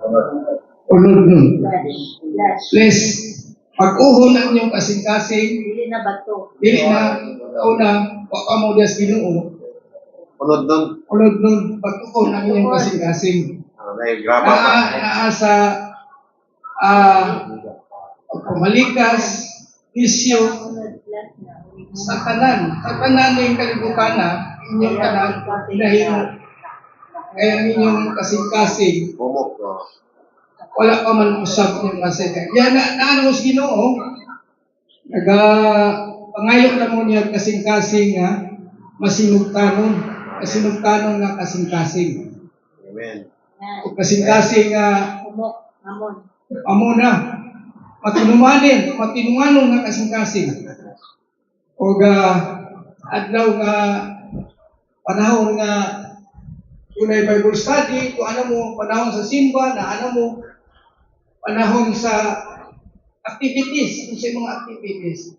Unod nun. Flesh. Pag-uhon ang inyong kasing-kasing, Dili na bato. dili na una, waka mo das Ginoo. Unod nun. Unod nun, pag-uhon ang inyong kasing-kasing. May graba pa. Naa sa pamalikas, isyo, sa tanan ng kalibutan na inyong tanan, inahimo. Kaya ang inyong kasing-kasing, Bumok. wala pa man usap yung kasing. Yan na ano sa Ginoo, pangayok na mo niya kasing-kasing nga, masinugtanon nga kasing-kasing. Amen. O kasing-kasing nga, Umok. Amon. amo na, matinumanon nga kasing-kasing. O adlaw nga, panahon nga, tunay Bible study, kung ano mo, panahon sa simba, na ano mo, panahon sa activities, kung sa mga activities.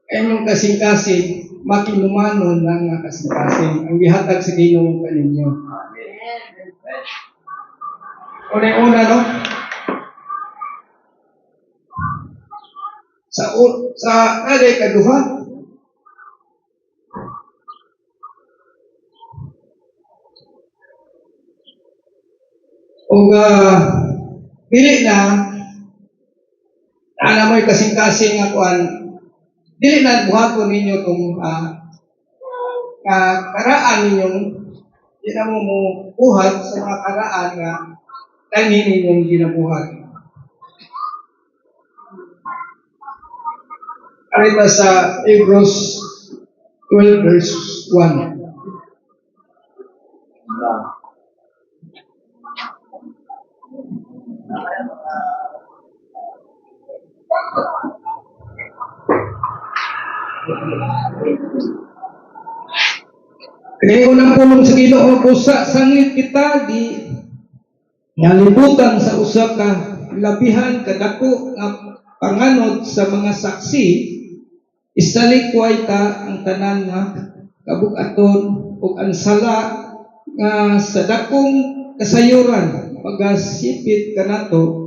Kaya yung kasing-kasing, makinumanon ng kasing-kasing, ang bihatag sa Ginoo kaninyo. Una, no? Sa aday kaduha, o dili na mo'y kasing-kasing nga kuan, dili na buhaton ninyo itong karaan ninyong, di na mo buhat sa mga karaan nga tani ninyong ginabuhat. Arita sa Hebrews 12 verse 1. Kaya unang pulong sa Ginoo, usa sangit kita di nalibutan sa usa ka labihan kadako nga panganod sa mga saksi, isalikway ta ang tanan nga kabug-aton ug ang sala nga sa dakong kasayuran pagasipit kanato